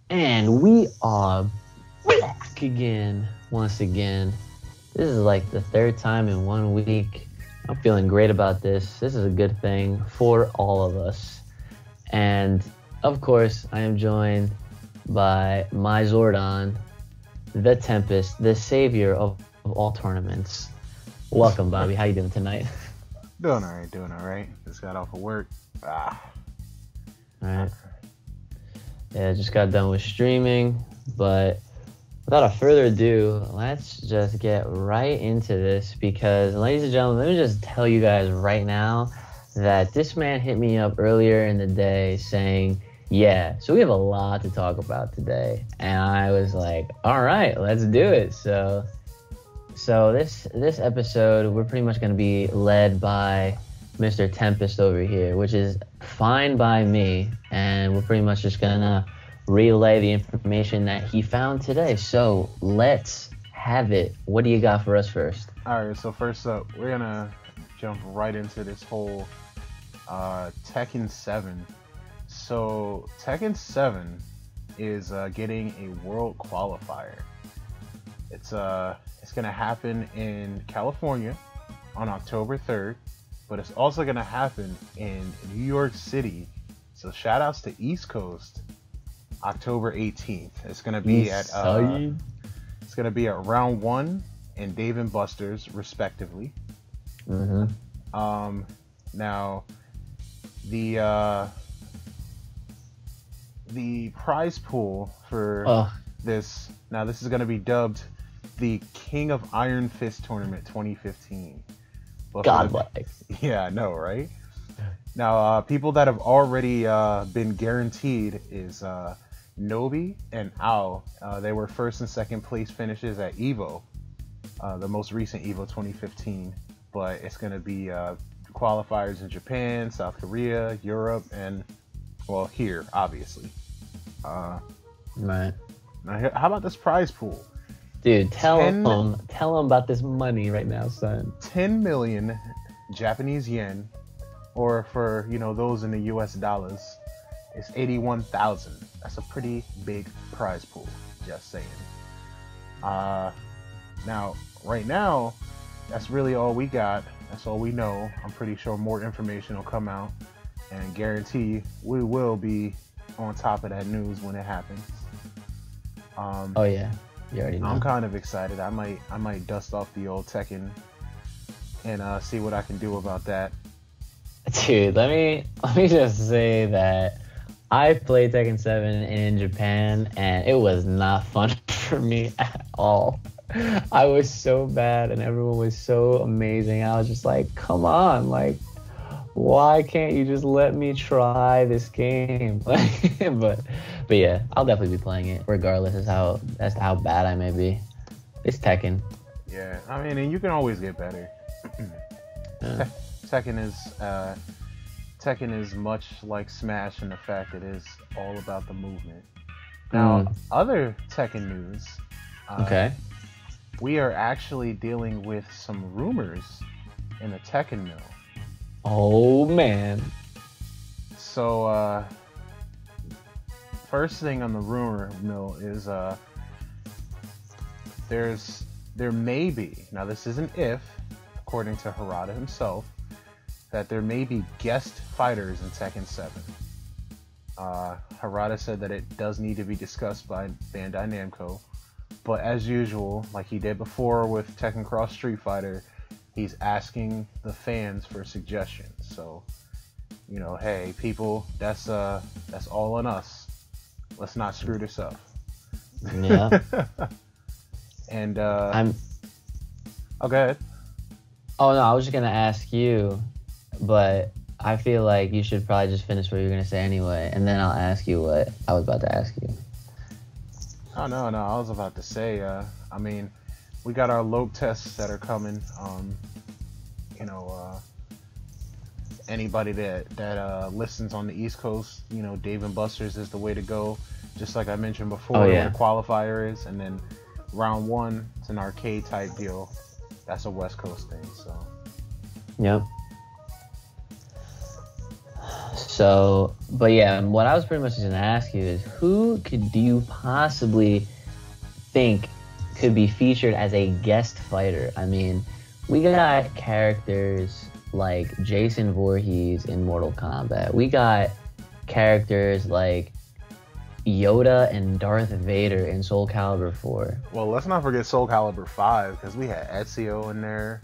And we are back again, once again. This is like the third time in 1 week. I'm feeling great about this. This is a good thing for all of us. And of course, I am joined by my Zordon, the Tempest, the savior of all tournaments. Welcome, Bobby. How you doing tonight? Doing all right. Just got off of work. All right. Yeah, just got done with streaming, but without further ado, let's just get right into this because, ladies and gentlemen, let me just tell you guys right now that this man hit me up earlier in the day saying, yeah, so we have a lot to talk about today. And I was like, all right, let's do it. So this episode, we're pretty much going to be led by Mr. Tempest over here, which is fine by me, and we're pretty much just gonna relay the information that he found today. So let's have it. What do you got for us first? All right, so first up, we're gonna jump right into this whole Tekken 7. So Tekken 7 is getting a world qualifier. It's gonna happen in California on October 3rd. But it's also going to happen in New York City. So shout outs to East Coast, October 18th. It's going to be at round 1 and Dave and Buster's respectively. Mm-hmm. Now the prize pool for this is going to be dubbed the King of Iron Fist Tournament 2015. Godlike. Yeah, I know, right? Now, people that have already been guaranteed is Nobi and Ao. They were first and second place finishes at EVO, the most recent EVO 2015. But it's going to be qualifiers in Japan, South Korea, Europe, and, well, here, obviously. Right. Now, how about this prize pool? Dude, tell them about this money right now, son. 10 million Japanese yen, or for those in the US dollars, it's 81,000. That's a pretty big prize pool, just saying. Now, right now, that's really all we got. That's all we know. I'm pretty sure more information will come out, and guarantee we will be on top of that news when it happens. Oh yeah. You already know. I'm kind of excited. I might dust off the old Tekken and see what I can do about that. Dude, let me just say that I played Tekken 7 in Japan and it was not fun for me at all. I was so bad and everyone was so amazing. I was just like, come on, like, why can't you just let me try this game? but yeah, I'll definitely be playing it regardless as to how bad I may be. It's Tekken. Yeah, I mean, and you can always get better. Tekken is much like Smash in the fact it is all about the movement. Now, other Tekken news. Okay. We are actually dealing with some rumors in the Tekken mill. Oh man. So first thing on the rumor mill is there may be, now this isn't if, according to Harada himself, that there may be guest fighters in Tekken 7. Harada said that it does need to be discussed by Bandai Namco, but as usual, like he did before with Tekken Cross Street Fighter, he's asking the fans for suggestions. So, hey, people, that's all on us. Let's not screw this up. Yeah. And I'm. Oh, go ahead. Oh no, I was just gonna ask you, but I feel like you should probably just finish what you're gonna say anyway, and then I'll ask you what I was about to ask you. Oh no, I was about to say. I mean, we got our load tests that are coming. Anybody that listens on the East Coast, Dave and Buster's is the way to go. Just like I mentioned before, where the qualifier is, and then round 1, it's an arcade type deal. That's a West Coast thing. So. Yep. So, but yeah, what I was pretty much just gonna ask you is, do you possibly think could be featured as a guest fighter? I mean, we got characters like Jason Voorhees in Mortal Kombat. We got characters like Yoda and Darth Vader in Soul Calibur 4. Well, let's not forget Soul Calibur 5, because we had Ezio in there.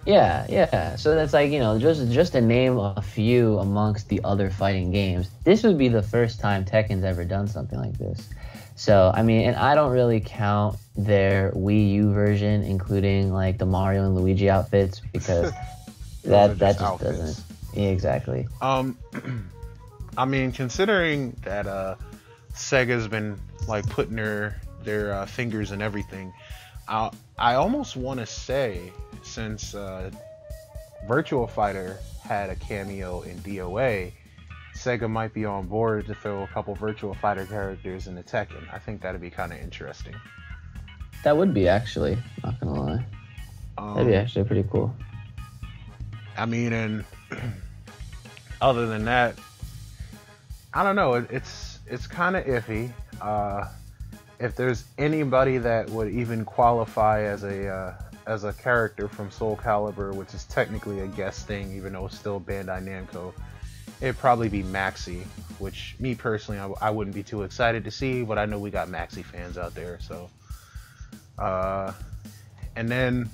Yeah. So that's like, just to name a few amongst the other fighting games, this would be the first time Tekken's ever done something like this. So, I mean, and I don't really count their Wii U version, including like the Mario and Luigi outfits, because that just outfits. Doesn't. Yeah, exactly. I mean, considering that Sega's been like putting their fingers in everything, I almost want to say, since Virtua Fighter had a cameo in DOA, Sega might be on board to throw a couple Virtua Fighter characters into Tekken. I think that'd be kind of interesting. That would be, actually, not gonna lie. That'd be actually pretty cool. I mean, and other than that, I don't know. It's kind of iffy. If there's anybody that would even qualify as a character from Soul Calibur, which is technically a guest thing, even though it's still Bandai Namco, it'd probably be Maxi, which me personally, I wouldn't be too excited to see, but I know we got Maxi fans out there, so. And then,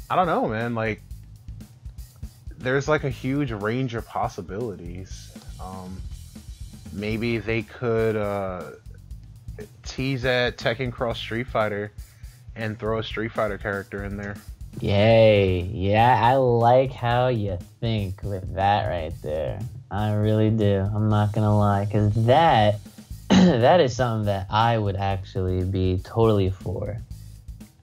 I don't know, man, like, there's like a huge range of possibilities. Maybe they could tease at Tekken Cross Street Fighter and throw a Street Fighter character in there. Yay. Yeah, I like how you think with that right there. I really do. I'm not gonna lie, because that is something that I would actually be totally for.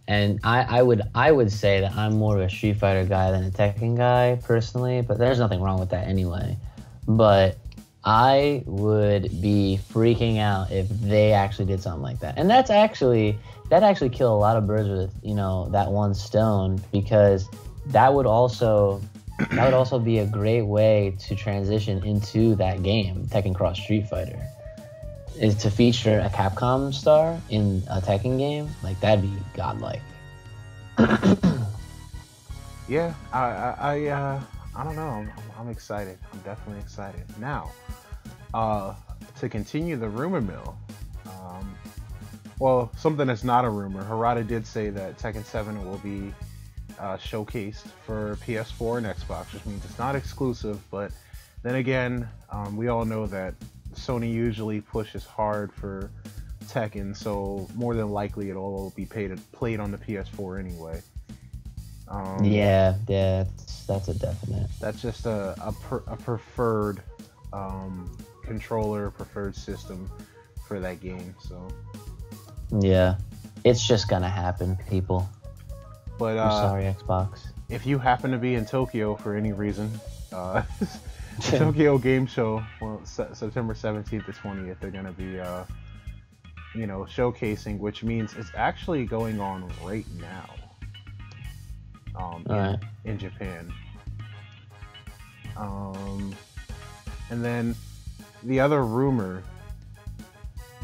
And I would say that I'm more of a Street Fighter guy than a Tekken guy personally, but there's nothing wrong with that anyway. But I would be freaking out if they actually did something like that. And that actually kill a lot of birds with, that one stone, because that would also be a great way to transition into that game, Tekken Cross Street Fighter. Is to feature a Capcom star in a Tekken game, like, that'd be godlike. Yeah, I don't know. I'm excited. I'm definitely excited. Now, to continue the rumor mill, well, something that's not a rumor. Harada did say that Tekken 7 will be showcased for PS4 and Xbox, which means it's not exclusive. But then again, we all know that Sony usually pushes hard for Tekken, so more than likely it'll be played on the PS4 anyway. Yeah, that's a definite. That's just a preferred controller, preferred system for that game. So yeah, it's just gonna happen, people. But I'm sorry, Xbox. If you happen to be in Tokyo for any reason, Tokyo Game Show, well, September 17th to 20th, they're gonna be showcasing, which means it's actually going on right now. In Japan. And then the other rumor,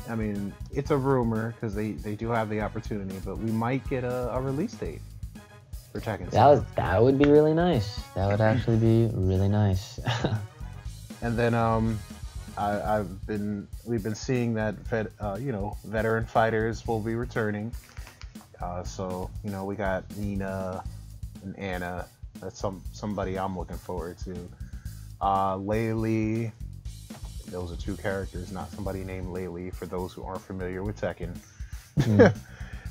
I mean, it's a rumor because they do have the opportunity, but we might get a release date for Tekken 7. That would be really nice. That would actually be really nice. And then we've been seeing that veteran fighters will be returning. So we got Nina and Anna. That's somebody I'm looking forward to. Laylee. Those are two characters, not somebody named Laylee, for those who aren't familiar with Tekken.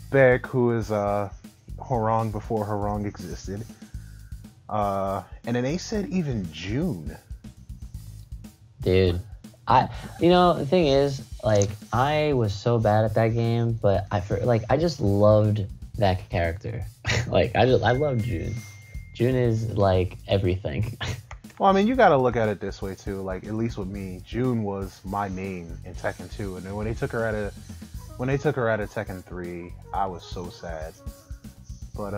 Beck, who is Horong before Horong existed. And then they said even June. Dude, the thing is, like, I was so bad at that game, but I just loved that character. Like, I love June. June is like everything. Well, I mean, you got to look at it this way too. Like, at least with me, June was my main in Tekken 2, and then when they took her out of Tekken 3, I was so sad. But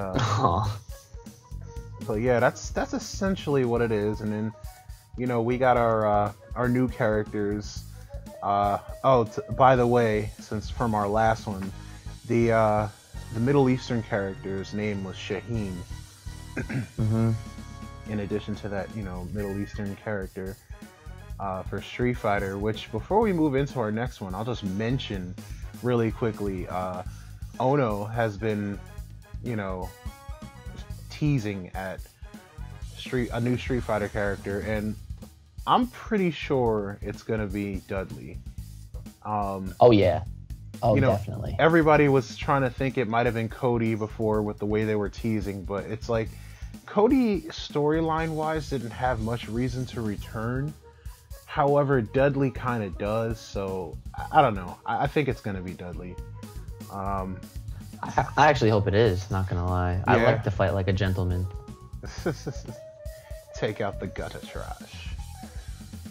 but yeah, that's essentially what it is. And then we got our new characters. By the way, since from our last one, the Middle Eastern character's name was Shaheen. Mm-hmm. In addition to that, Middle Eastern character for Street Fighter. Which, before we move into our next one, I'll just mention really quickly. Ono has been, teasing at a new Street Fighter character, and I'm pretty sure it's gonna be Dudley. Oh yeah. Oh, definitely. Everybody was trying to think it might have been Cody before with the way they were teasing, but it's like Cody storyline wise didn't have much reason to return. However, Dudley kind of does, so I don't know. I think it's gonna be Dudley. I actually hope it is, not gonna lie. Yeah. I like to fight like a gentleman. Take out the gutter trash.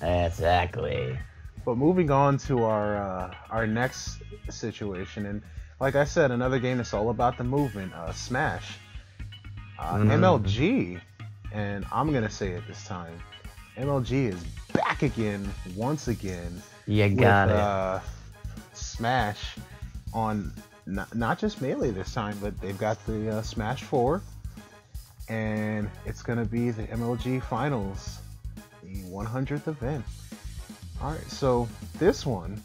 Exactly. But moving on to our next situation, and like I said, another game that's all about the movement, Smash. MLG, and I'm gonna say it this time, MLG is back again, once again. You got it. Smash on not just Melee this time, but they've got the Smash 4, and it's gonna be the MLG Finals, the 100th event. All right, so this one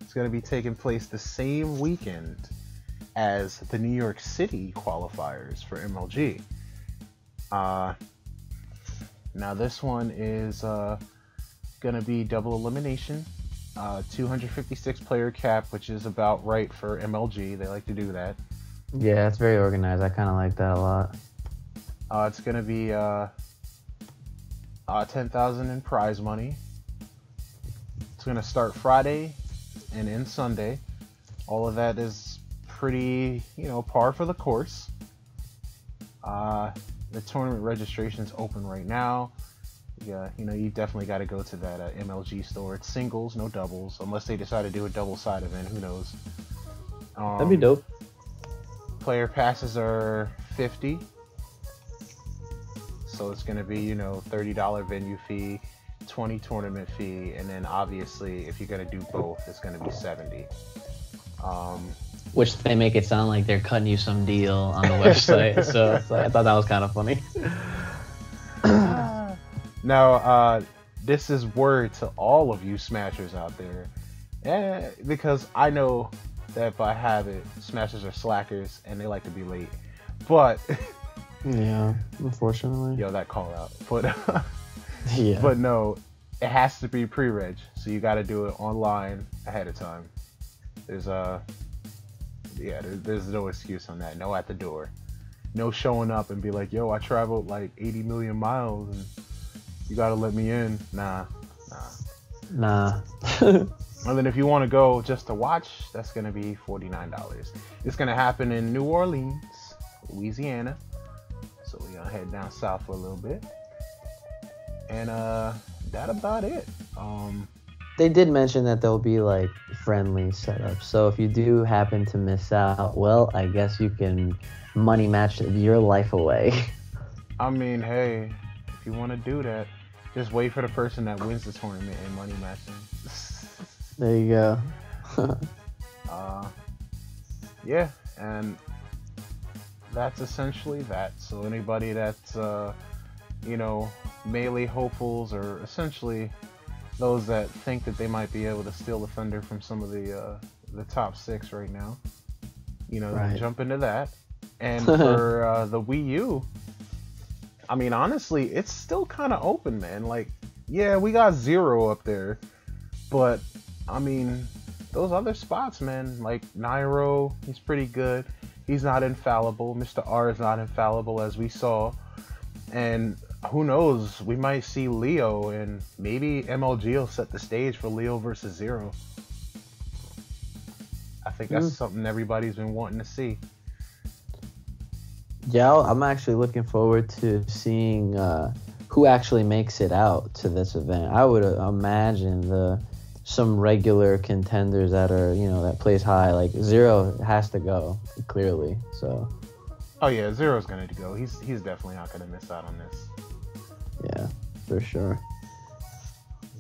is gonna be taking place the same weekend as the New York City qualifiers for MLG. Now this one is gonna be double elimination, 256 player cap, which is about right for MLG. They like to do that. Yeah, it's very organized. I kind of like that a lot. It's gonna be 10,000 in prize money. It's gonna start Friday and end Sunday. All of that is pretty, par for the course. The tournament registration's open right now. Yeah, you definitely got to go to that MLG store. It's singles, no doubles, unless they decide to do a double-side event. Who knows? That'd be dope. Player passes are $50, so it's gonna be $30 venue fee, $20 tournament fee, and then obviously if you're gonna do both, it's gonna be $70. Which they make it sound like they're cutting you some deal on the website, so I thought that was kind of funny. Now, this is word to all of you Smashers out there, because I know that by habit, Smashers are slackers and they like to be late. But yeah, unfortunately. Yo, that call out. But yeah. But no, it has to be pre-reg, so you got to do it online ahead of time. There's no excuse on that. No at the door. No showing up and be like, yo, I traveled like 80 million miles and you gotta let me in. Nah. And then if you want to go just to watch, that's gonna be $49. It's gonna happen in New Orleans, Louisiana. So we're gonna head down south for a little bit. And that about it. They did mention that there'll be like friendly setups. So if you do happen to miss out, well, I guess you can money match your life away. I mean, hey, if you want to do that, just wait for the person that wins the tournament and money match them. There you go. Yeah, and that's essentially that. So anybody that's Melee hopefuls, or essentially those that think that they might be able to steal the thunder from some of the top 6 right now, right. Jump into that. And for the Wii U, I mean, honestly, it's still kind of open, man. Like, yeah, we got Zero up there, but I mean, those other spots, man, like Nairo, he's pretty good. He's not infallible. Mr. R is not infallible, as we saw. And who knows, we might see Leo, and maybe MLG will set the stage for Leo versus Zero. I think that's something everybody's been wanting to see. Yeah, I'm actually looking forward to seeing who actually makes it out to this event. I would imagine some regular contenders that are, that plays high. Like Zero has to go, clearly. So. Oh yeah, Zero's gonna go. He's definitely not gonna miss out on this. Yeah, for sure.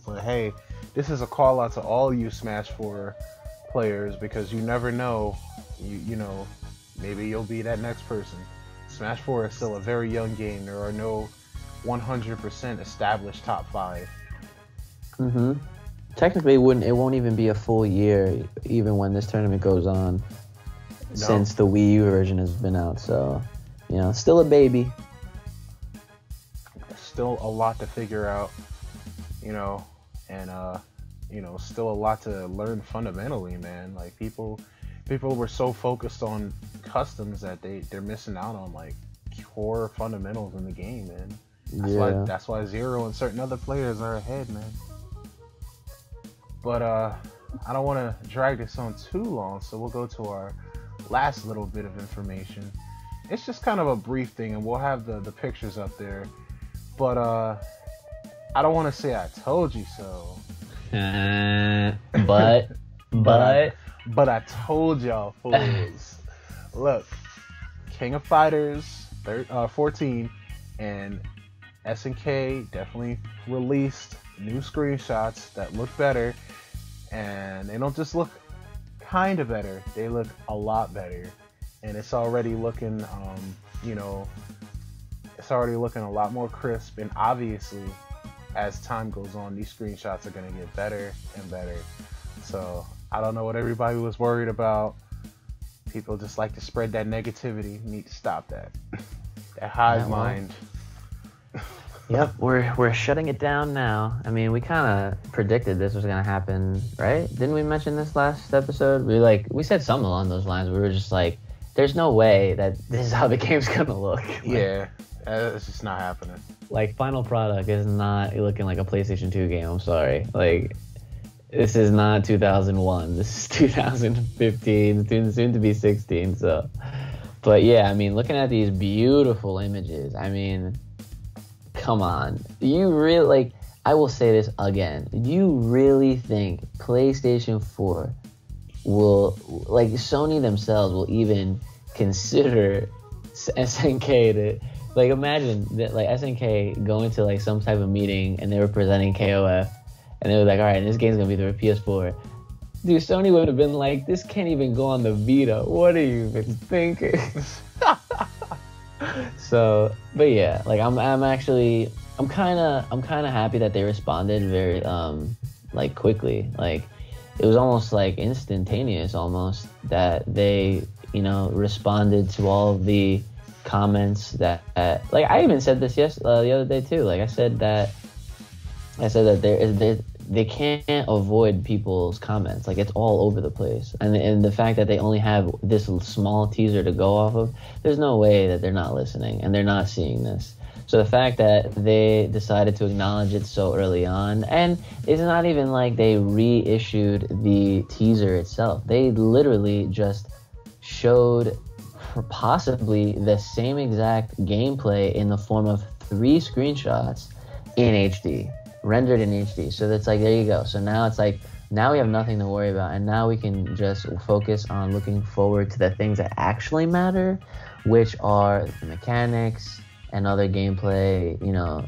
But hey, this is a call out to all you Smash 4 players because you never know. You know, maybe you'll be that next person. Smash 4 is still a very young game. There are no 100% established top 5. Technically, it won't even be a full year, even when this tournament goes on, since the Wii U version has been out. So, you know, still a baby. Still a lot to figure out, you know, and you know, still a lot to learn fundamentally, man. Like people were so focused on customs that they're missing out on like core fundamentals in the game, man. That's why Zero and certain other players are ahead, man. But I don't want to drag this on too long, so we'll go to our last little bit of information. It's just kind of a brief thing, and we'll have the pictures up there. But I don't want to say I told you so. But I told y'all fools. Look, King of Fighters 14 and SNK definitely released new screenshots that look better, and they don't just look kind of better, they look a lot better, and it's already looking you know, it's already looking a lot more crisp, and obviously as time goes on these screenshots are going to get better and better. So I don't know what everybody was worried about. People just like to spread that negativity. You need to stop that. That hive mind. Yep, we're shutting it down now. I mean, we kind of predicted this was gonna happen, right? Didn't we mention this last episode? We said something along those lines. We were just like, there's no way that this is how the game's gonna look. Yeah, it's just not happening. Like, final product is not looking like a PlayStation 2 game. I'm sorry. Like, this is not 2001. This is 2015, soon to be 16. So, but yeah, I mean, looking at these beautiful images, I mean, come on. You really, like, I will say this again. You really think PlayStation 4 will, like, Sony themselves will even consider SNK to, like, imagine that, like, SNK going to, like, some type of meeting and they were presenting KoF and they were like, all right, this game's gonna be the PS4. Dude, Sony would have been like, this can't even go on the Vita. What are you even thinking? So, but yeah, like, I'm kind of happy that they responded very like quickly. Like, it was almost like instantaneous almost that they, you know, responded to all of the comments that like, I even said this the other day too. Like, I said that they can't avoid people's comments. Like, it's all over the place, and the fact that they only have this small teaser to go off of, there's no way that they're not listening and they're not seeing this. So the fact that they decided to acknowledge it so early on, and it's not even like they reissued the teaser itself. They literally just showed possibly the same exact gameplay in the form of 3 screenshots in HD. Rendered in HD. So that's like, there you go. So now it's like, now we have nothing to worry about, and now we can just focus on looking forward to the things that actually matter, which are the mechanics and other gameplay, you know,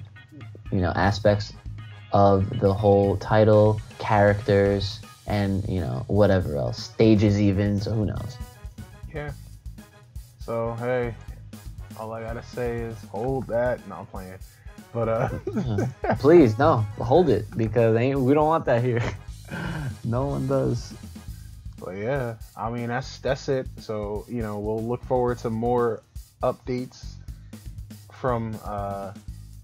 aspects of the whole title, characters, and, you know, whatever else, stages even. So who knows? Yeah. So hey, all I gotta say is hold that. No, I'm playing. But please, no, hold it, because we don't want that here. No one does. But yeah, I mean, that's it. So, you know, we'll look forward to more updates from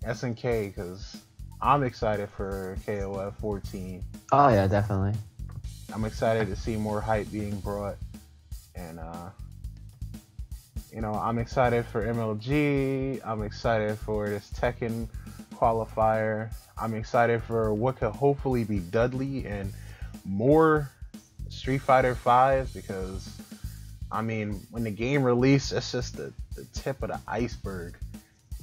SNK, because I'm excited for KoF 14. Oh yeah, definitely. I'm excited to see more hype being brought, and you know, I'm excited for MLG. I'm excited for this Tekken qualifier. I'm excited for what could hopefully be Dudley and more Street Fighter V, because, I mean, when the game released, it's just the tip of the iceberg.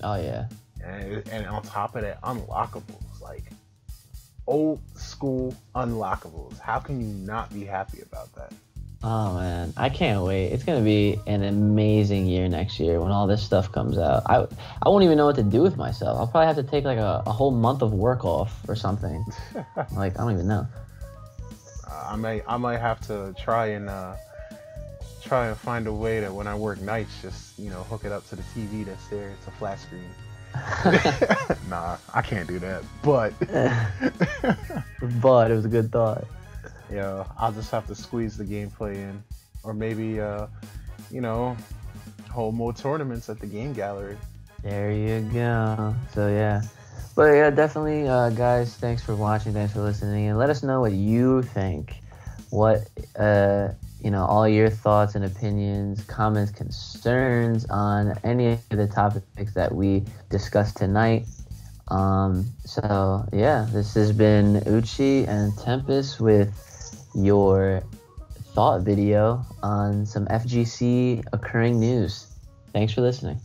Oh yeah. And on top of that, unlockables, like old school unlockables. How can you not be happy about that? Oh man, I can't wait. It's gonna be an amazing year next year when all this stuff comes out. I won't even know what to do with myself. I'll probably have to take like a whole month of work off or something. Like I don't even know. I might have to try and find a way that when I work nights, just hook it up to the TV that's there. It's a flat screen. Nah, I can't do that. But But it was a good thought. yeah, I'll just have to squeeze the gameplay in, or maybe hold more tournaments at the game gallery. There you go. So yeah. But yeah, definitely guys, thanks for watching, thanks for listening, and let us know what you think. What all your thoughts and opinions, comments, concerns on any of the topics that we discussed tonight. So yeah, this has been Uchi and Tempest with your thought video on some FGC occurring news. Thanks for listening.